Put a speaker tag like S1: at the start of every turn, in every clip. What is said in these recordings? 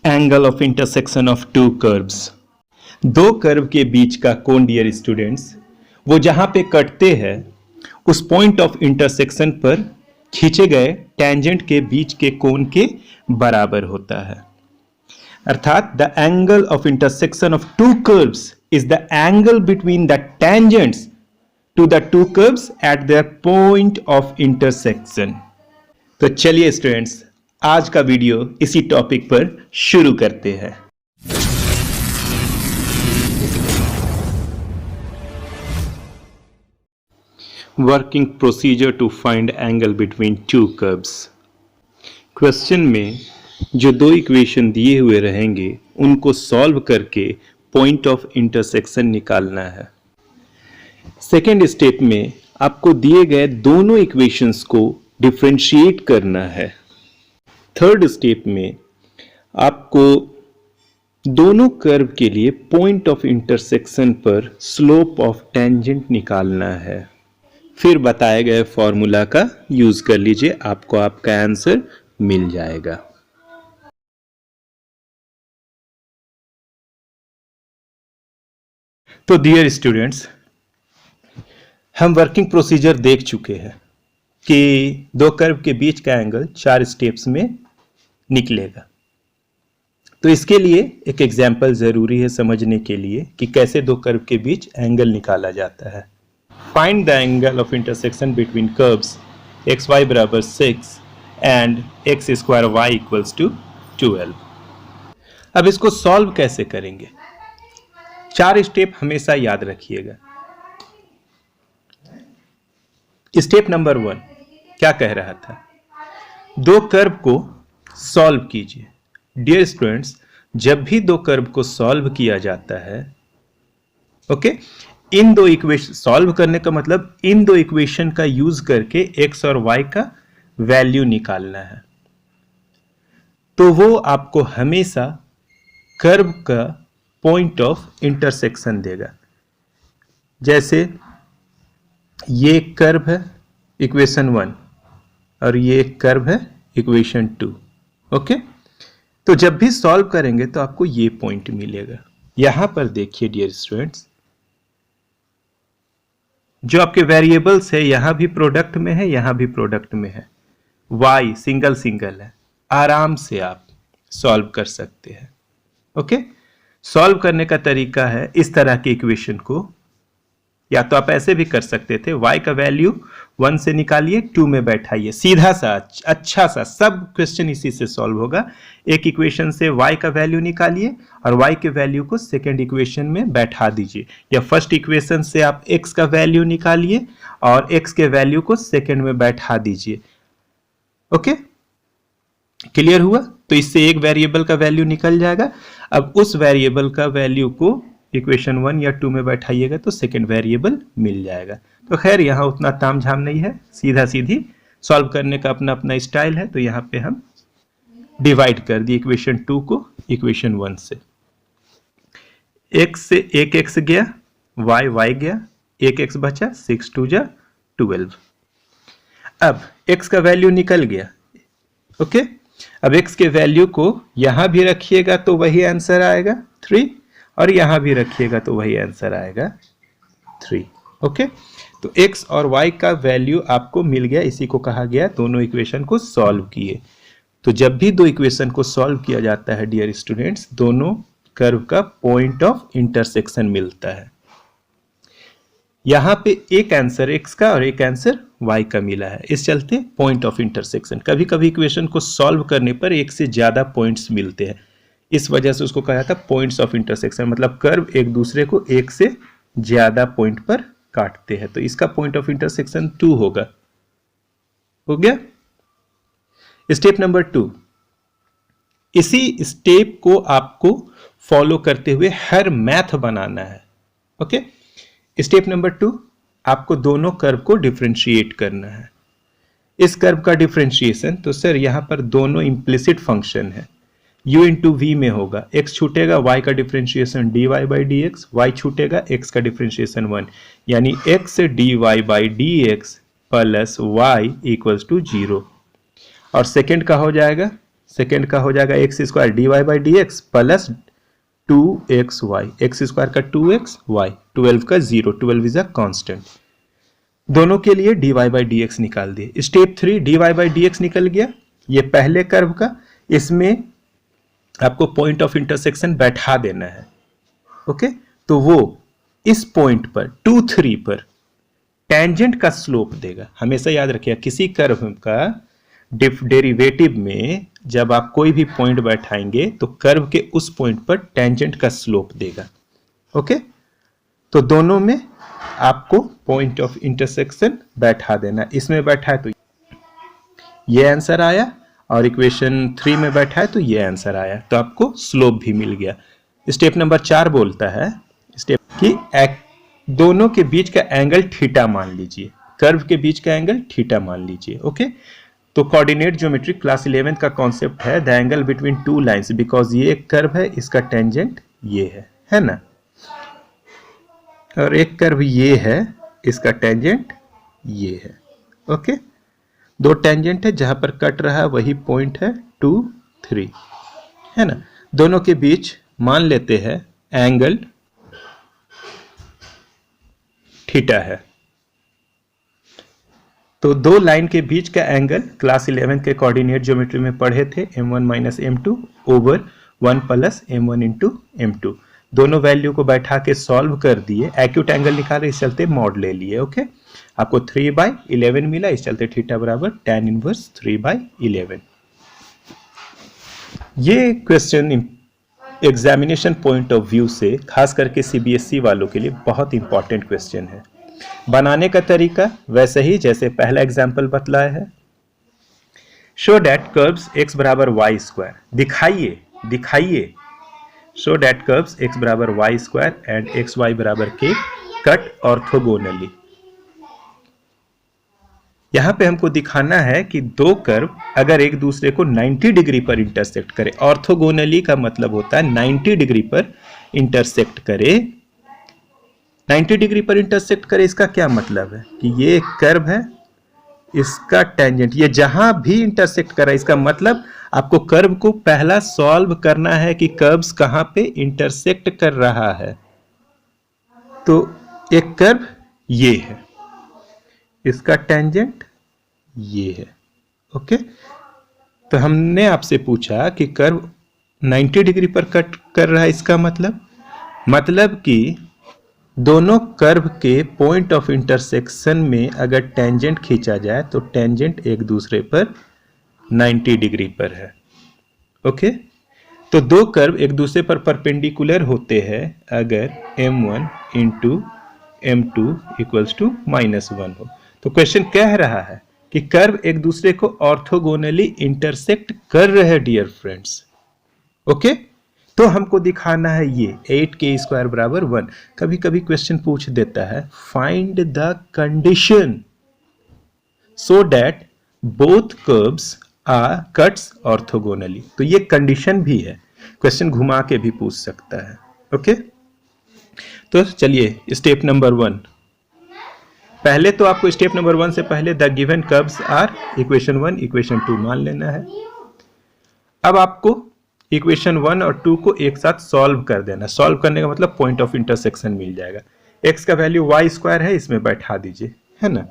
S1: Angle of intersection of two curves. दो curve के बीच का कोण डियर स्टूडेंट्स, वो जहां पे कटते हैं उस पॉइंट ऑफ इंटरसेक्शन पर खींचे गए टेंजेंट के बीच के कोण के बराबर होता है। अर्थात the angle of intersection of two curves is the angle between the tangents to the two curves at their point of intersection. तो चलिए स्टूडेंट्स, आज का वीडियो इसी टॉपिक पर शुरू करते हैं। Working procedure to find angle between two curves. Question में जो दो इक्वेशन दिए हुए रहेंगे उनको सॉल्व करके पॉइंट ऑफ इंटरसेक्शन निकालना है। सेकेंड स्टेप में आपको दिए गए दोनों इक्वेशंस को डिफरेंशिएट करना है। थर्ड स्टेप में आपको दोनों कर्व के लिए पॉइंट ऑफ इंटरसेक्शन पर स्लोप ऑफ टेंजेंट निकालना है। फिर बताए गए फॉर्मूला का यूज कर लीजिए, आपको आपका आंसर मिल जाएगा। तो डियर स्टूडेंट्स, हम वर्किंग प्रोसीजर देख चुके हैं कि दो कर्व के बीच का एंगल 4 स्टेप्स में निकलेगा। तो इसके लिए एक एग्जाम्पल जरूरी है समझने के लिए कि कैसे दो कर्व के बीच एंगल निकाला जाता है। Find the angle of intersection between curves x y बराबर 6 and x square y equals to 12। अब इसको सॉल्व कैसे करेंगे? 4 स्टेप हमेशा याद रखिएगा। स्टेप नंबर 1 क्या कह रहा था? दो कर्व को सॉल्व कीजिए। डियर स्टूडेंट्स, जब भी दो कर्व को सॉल्व किया जाता है, ओके, इन दो इक्वेशन सॉल्व करने का मतलब इन दो इक्वेशन का यूज करके एक्स और वाई का वैल्यू निकालना है। तो वो आपको हमेशा कर्व का पॉइंट ऑफ इंटरसेक्शन देगा। जैसे ये कर्व है इक्वेशन 1 और ये कर्व है इक्वेशन 2। ओके, तो जब भी सॉल्व करेंगे तो आपको ये पॉइंट मिलेगा। यहां पर देखिए डियर स्टूडेंट्स, जो आपके वेरिएबल्स है यहां भी प्रोडक्ट में है, यहां भी प्रोडक्ट में है। y सिंगल सिंगल है, आराम से आप सॉल्व कर सकते हैं। ओके, सॉल्व करने का तरीका है इस तरह के इक्वेशन को, या तो आप ऐसे भी कर सकते थे, y का वैल्यू 1 से निकालिए, 2 में बैठाइए, सीधा सा अच्छा सा सब क्वेश्चन इसी से सॉल्व होगा। एक इक्वेशन से y का वैल्यू निकालिए और y के वैल्यू को सेकंड इक्वेशन में बैठा दीजिए, या फर्स्ट इक्वेशन से आप x का वैल्यू निकालिए और x के वैल्यू को सेकंड में बैठा दीजिए। ओके, क्लियर हुआ? तो इससे एक वेरिएबल का वैल्यू निकल जाएगा। अब उस वेरिएबल का वैल्यू को इक्वेशन 1 या 2 में बैठाइएगा तो सेकंड वेरिएबल मिल जाएगा। तो खैर यहाँ उतना तामझाम नहीं है, सीधा सीधी सॉल्व करने का अपना अपना स्टाइल है। तो यहाँ पे हम डिवाइड कर दिए इक्वेशन 2 को इक्वेशन 1 से। x से एक x गया, y गया, एक x बचा, 6 2 जा 12। अब x का वैल्यू निकल गया। ओके, अब x के वैल्यू को यहां भी रखिएगा तो वही आंसर आएगा 3, और यहां भी रखिएगा तो वही आंसर आएगा 3। ओके, तो x और y का वैल्यू आपको मिल गया, इसी को कहा गया दोनों इक्वेशन को सॉल्व किए। तो जब भी दो इक्वेशन को सॉल्व किया जाता है डियर स्टूडेंट्स, दोनों कर्व का पॉइंट ऑफ इंटरसेक्शन मिलता है। यहां पे एक आंसर x का और एक आंसर y का मिला है, इस चलते पॉइंट ऑफ इंटरसेक्शन। कभी कभी इक्वेशन को सॉल्व करने पर एक से ज्यादा पॉइंट्स मिलते हैं, इस वजह से उसको कहा जाता है पॉइंट्स ऑफ इंटरसेक्शन, मतलब कर्व एक दूसरे को एक से ज्यादा पॉइंट पर काटते हैं। तो इसका पॉइंट ऑफ इंटरसेक्शन 2 होगा। हो गया? स्टेप नंबर 2, इसी स्टेप को आपको फॉलो करते हुए हर मैथ बनाना है। ओके, स्टेप नंबर 2, आपको दोनों कर्व को डिफरेंशिएट करना है। इस कर्व का डिफरेंशिएशन, तो सर यहां पर दोनों इंप्लिसिट फंक्शन है, u इंटू वी में होगा। x छूटेगा, y का differentiation dy by d x, y छूटेगा, x का डिफरेंशिएशन 1, यानी x dy by d x plus y equals to 0। और सेकेंड का हो जाएगा, सेकेंड का हो जाएगा x square d y by d x plus 2xy, x square का 2xy, 12 का 0, 12 इज अ कांस्टेंट। दोनों के लिए dy बाई डी एक्स निकाल दिए। Step 3 dy by d x निकल गया, ये पहले कर्व का, इसमें आपको पॉइंट ऑफ इंटरसेक्शन बैठा देना है। ओके, तो वो इस पॉइंट पर 2, 3 पर टेंजेंट का स्लोप देगा। हमेशा याद रखिएगा किसी कर्व का डेरिवेटिव में जब आप कोई भी पॉइंट बैठाएंगे तो कर्व के उस पॉइंट पर टेंजेंट का स्लोप देगा। ओके, तो दोनों में आपको पॉइंट ऑफ इंटरसेक्शन बैठा देना। इसमें बैठा है तो ये आंसर आया, और इक्वेशन 3 में बैठा है तो ये आंसर आया, तो आपको स्लोप भी मिल गया। स्टेप नंबर 4 बोलता है स्टेप कि दोनों के बीच का एंगल थीटा मान लीजिए, कर्व के बीच का एंगल थीटा मान लीजिए। ओके, तो कोऑर्डिनेट ज्योमेट्री क्लास 11 का कॉन्सेप्ट है the angle between two lines, because ये एक कर्व है, इसका टेंजेंट ये है ना, और एक कर्व ये है, इसका टेंजेंट ये है। ओके, दो टेंजेंट है, जहां पर कट रहा है वही पॉइंट है 2, 3, है ना। दोनों के बीच मान लेते हैं एंगल थीटा है। तो दो लाइन के बीच का एंगल क्लास 11 के कोऑर्डिनेट ज्योमेट्री में पढ़े थे m1 minus m2 over 1 plus m1 into m2। दोनों वैल्यू को बैठा के सॉल्व कर दिए, एक्यूट एंगल निकाले, इस चलते मॉड ले लिए। ओके, आपको 3/11 मिला, इस चलते थीटा बराबर tan इनवर्स 3/11। ये question examination point of view से खास करके सीबीएसई वालों के लिए बहुत इंपॉर्टेंट क्वेश्चन है। बनाने का तरीका वैसे ही जैसे पहला एग्जाम्पल बतलाया है। शो डैट कर्व्स x बराबर वाई स्क्वायर, दिखाइए शो डैट कर्व्स x बराबर y square and x y बराबर के कट ऑर्थोगोनली। यहां पे हमको दिखाना है कि दो कर्व अगर एक दूसरे को 90 डिग्री पर इंटरसेक्ट करे, ऑर्थोगोनली का मतलब होता है 90 डिग्री पर इंटरसेक्ट करे। 90 डिग्री पर इंटरसेक्ट करे, इसका क्या मतलब है कि ये एक कर्व है, इसका टेंजेंट ये जहां भी इंटरसेक्ट कर रहा है, इसका मतलब आपको कर्व को पहला सॉल्व करना है कि कर्व्स कहां पे इंटरसेक्ट कर रहा है। तो एक कर्व ये है, इसका टेंजेंट ये है। ओके, तो हमने आपसे पूछा कि कर्व 90 डिग्री पर कट कर रहा है, इसका मतलब कि दोनों कर्व के पॉइंट ऑफ इंटरसेक्शन में अगर टेंजेंट खींचा जाए तो टेंजेंट एक दूसरे पर 90 डिग्री पर है। ओके, तो दो कर्व एक दूसरे पर परपेंडिकुलर होते हैं अगर m1 into m2 equals to -1 हो। तो क्वेश्चन कह रहा है कि कर्व एक दूसरे को ऑर्थोगोनली इंटरसेक्ट कर रहे हैं डियर फ्रेंड्स। ओके, तो हमको दिखाना है ये 8k² बराबर 1। कभी कभी क्वेश्चन पूछ देता है find the condition so that both curves are cuts orthogonally. तो ये कंडीशन भी है, क्वेश्चन घुमा के भी पूछ सकता है। ओके, तो चलिए स्टेप नंबर 1। पहले तो आपको स्टेप नंबर 1 से पहले the given curves are equation 1 equation 2 मान लेना है। अब आपको इक्वेशन 1 और 2 को एक साथ सॉल्व कर देना। सॉल्व करने का मतलब पॉइंट ऑफ इंटरसेक्शन मिल जाएगा। x का वैल्यू वाई स्क्वायर है, इसमें बैठा दीजिए, है ना।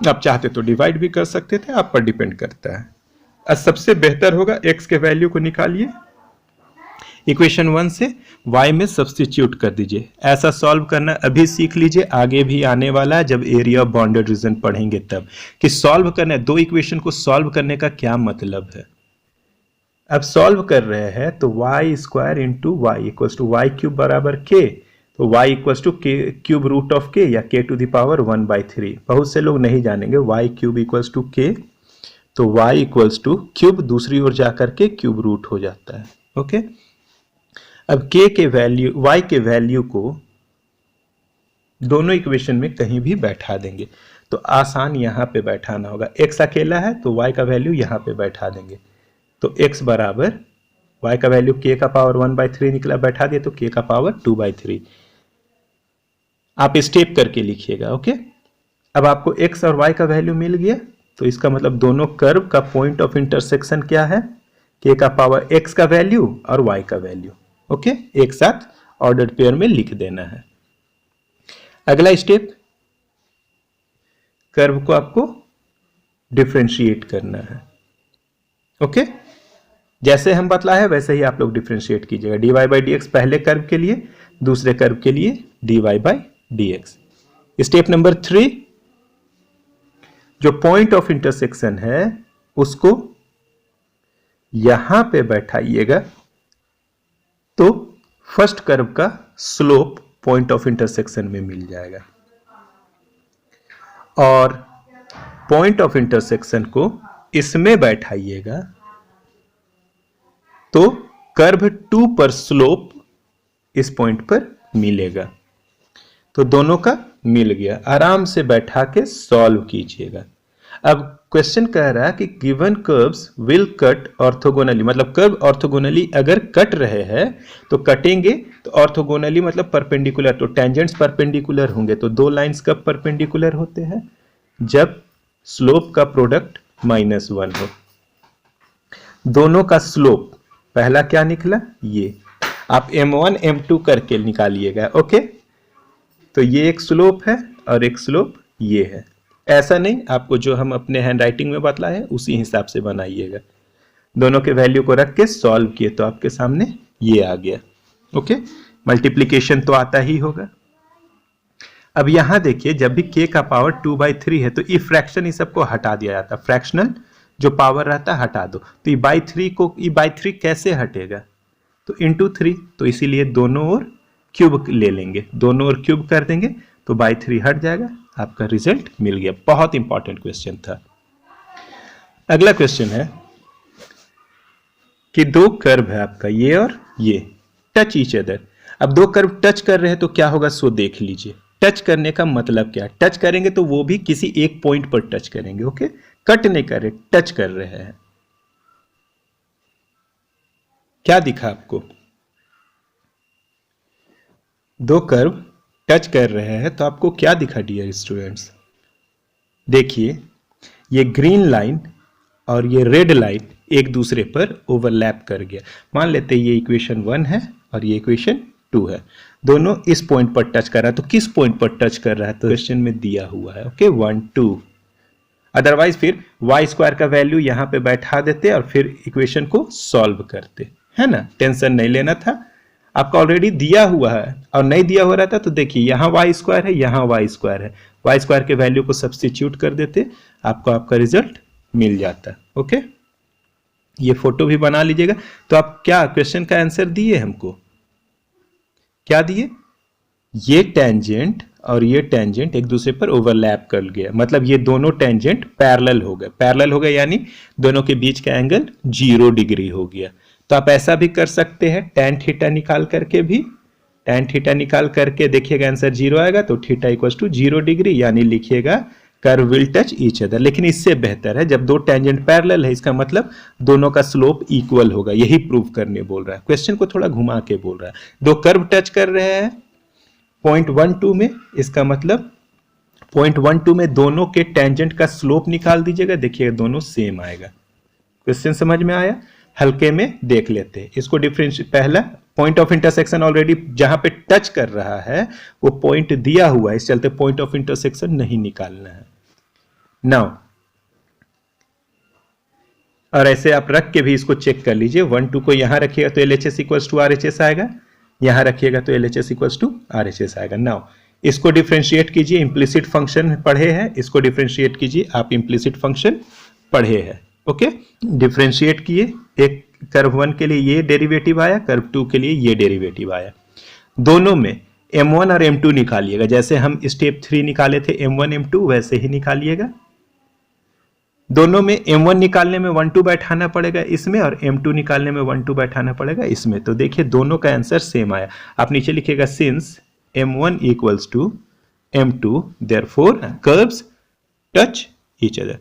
S1: आप चाहते तो डिवाइड भी कर सकते थे, आप पर डिपेंड करता है। अब सबसे बेहतर होगा x के वैल्यू को निकालिए, इक्वेशन 1 से y में सब्स्टिट्यूट कर दीजिए। ऐसा सॉल्व करना अभी सीख लीजिए, आगे भी आने वाला है जब एरिया ऑफ बाउंडेड रीजन पढ़ेंगे तब, कि सॉल्व करना है। दो इक्वेशन को सॉल्व करने का क्या मतलब है। अब सॉल्व कर रहे हैं तो y square into y equals to y cube बराबर के, तो y equals to k cube root of k या k टू द पावर 1/3। बहुत से लोग नहीं जानेंगे y क्यूब इक्वल्स टू के, तो y इक्वल्स टू क्यूब दूसरी ओर जाकर के क्यूब रूट हो जाता है। ओके, अब k के वैल्यू y के वैल्यू को दोनों इक्वेशन में कहीं भी बैठा देंगे, तो आसान यहां पे बैठाना होगा। x अकेला है तो y का वैल्यू यहां पे बैठा देंगे, तो x बराबर y का वैल्यू k का पावर 1/3 निकला, बैठा दिए तो k का पावर 2/3। आप स्टेप करके लिखिएगा। ओके, अब आपको x और y का वैल्यू मिल गया, तो इसका मतलब दोनों कर्व का पॉइंट ऑफ इंटरसेक्शन क्या है, k का पावर x का वैल्यू और y का वैल्यू। ओके, एक साथ ऑर्डर्ड पेयर में लिख देना है। अगला स्टेप, कर्व को आपको डिफरेंशिएट करना है। ओके, जैसे हम बतला है वैसे ही आप लोग डिफरेंशिएट कीजिएगा। dy बाई डी एक्स पहले कर्व के लिए, दूसरे कर्व के लिए dy by d x. Step number 3, जो पॉइंट ऑफ इंटरसेक्शन है उसको यहां पे बैठाइएगा, तो फर्स्ट कर्व का स्लोप पॉइंट ऑफ इंटरसेक्शन में मिल जाएगा, और पॉइंट ऑफ इंटरसेक्शन को इसमें बैठाइएगा तो कर्व 2 पर स्लोप इस पॉइंट पर मिलेगा। तो दोनों का मिल गया, आराम से बैठा के सॉल्व कीजिएगा। अब क्वेश्चन कह रहा है कि given curves will cut orthogonally, मतलब कर्व ऑर्थोगोनली अगर कट रहे हैं तो कटेंगे तो ऑर्थोगोनली मतलब परपेंडिकुलर, तो टेंजेंट्स परपेंडिकुलर होंगे। तो दो लाइंस कब परपेंडिकुलर होते हैं, जब स्लोप का प्रोडक्ट -1 हो। दोनों का स्लोप पहला क्या निकला, ये आप m1 m2 करके निकालिएगा। ओके, तो ये एक स्लोप है और एक स्लोप ये है। ऐसा नहीं, आपको जो हम अपने हैंडराइटिंग में बतलाए उसी हिसाब से बनाइएगा। दोनों के वैल्यू को रख के सॉल्व किए तो आपके सामने ये आ गया। ओके, मल्टीप्लीकेशन तो आता ही होगा। अब यहां देखिए, जब भी k का पावर 2/3 है तो ये फ्रैक्शन, इस सबको हटा दिया जाता है। फ्रैक्शनल जो पावर रहता है हटा दो, तो ये बाई 3 को ये बाई 3 कैसे हटेगा, तो इंटू 3, तो इसीलिए दोनों ओर क्यूब ले लेंगे, दोनों ओर क्यूब कर देंगे तो बाई 3 हट जाएगा, आपका रिजल्ट मिल गया। बहुत इंपॉर्टेंट क्वेश्चन था। अगला क्वेश्चन है कि दो कर्व है आपका, ये और ये, टच ईच अदर। अब दो कर्व टच कर रहे हैं तो क्या होगा, सो देख लीजिए। टच करने का मतलब क्या है, टच करेंगे तो वो भी किसी एक पॉइंट पर टच करेंगे। ओके, कट नहीं कर रहे, टच कर रहे हैं। क्या दिखा आपको, दो कर्व टच कर रहे हैं तो आपको क्या दिखा डियर स्टूडेंट्स, देखिए ये ग्रीन लाइन और ये रेड लाइन एक दूसरे पर ओवरलैप कर गया। मान लेते हैं ये इक्वेशन 1 है और ये इक्वेशन 2 है, दोनों इस पॉइंट पर टच कर रहा है। तो किस पॉइंट पर टच कर रहा है, तो क्वेश्चन में दिया हुआ है। ओके, 1 2। अदरवाइज फिर वाई स्क्वायर का वैल्यू यहां पे बैठा देते और फिर इक्वेशन को सॉल्व करते, है ना, टेंशन नहीं लेना था। आपका ऑलरेडी दिया हुआ है और नहीं दिया हो रहा था तो देखिए यहाँ वाई स्क्वायर है, यहाँ वाई स्क्वायर है, वाई स्क्वायर के वैल्यू को सब्स्टिट्यूट कर देते, आपको आपका रिजल्ट मिल जाता। ओके, ये फोटो भी बना लीजिएगा। तो आप क्या क्वेश्चन का आंसर दिए, हमको क्या दिए, ये टेंजेंट और ये टेंजेंट एक दूसरे पर ओवरलैप कर गया, मतलब ये दोनों टेंजेंट पैरेलल हो गए। पैरेलल हो गए यानी दोनों के बीच का एंगल 0 डिग्री हो गया। तो आप ऐसा भी कर सकते हैं, tan थीटा निकाल करके भी, tan थीटा निकाल करके देखिएगा आंसर 0 आएगा, तो थीटा इक्वल्स टू 0 डिग्री, यानी लिखिएगा curve will touch each other. लेकिन इससे बेहतर है जब दो टेंजेंट पैरेलल है, इसका मतलब दोनों का स्लोप इक्वल होगा, यही प्रूव करने बोल रहा है। क्वेश्चन को थोड़ा घुमा के बोल रहा है। दो कर्व टच कर रहे हैं पॉइंट 1 2 में, इसका मतलब पॉइंट 1 2 में दोनों के टेंजेंट का स्लोप निकाल दीजिएगा, देखिएगा दोनों सेम आएगा। क्वेश्चन समझ में आया, हल्के में देख लेते हैं इसको। डिफरेंशिएट, पहला पॉइंट ऑफ इंटरसेक्शन ऑलरेडी जहां पे टच कर रहा है वो पॉइंट दिया हुआ है, इस चलते पॉइंट ऑफ इंटरसेक्शन नहीं निकालना है। नाउ और ऐसे आप रख के भी इसको चेक कर लीजिए। 1 2 को यहां रखिएगा तो LHS इक्वल्स टू RHS आएगा, यहां रखिएगा तो LHS इक्वल्स टू RHS आएगा। नाउ इसको डिफरेंशिएट कीजिए, इंप्लिसिट फंक्शन पढ़े हैं, इसको डिफरेंशिएट कीजिए, आप इंप्लिसिट फंक्शन पढ़े हैं। ओके, डिफरेंशिएट किए, एक कर्व 1 के लिए ये डेरिवेटिव आया, कर्व 2 के लिए ये डेरिवेटिव आया। दोनों में m1 और m2 निकालिएगा, जैसे हम स्टेप 3 निकाले थे m1 m2 वैसे ही निकालिएगा। दोनों में m1 निकालने में 1 2 बैठाना पड़ेगा इसमें, और m2 निकालने में 1 2 बैठाना पड़ेगा इसमें। तो देखिए दोनों का आंसर सेम आया। आप नीचे लिखिएगा since m1 equals to m2 therefore curves touch each other.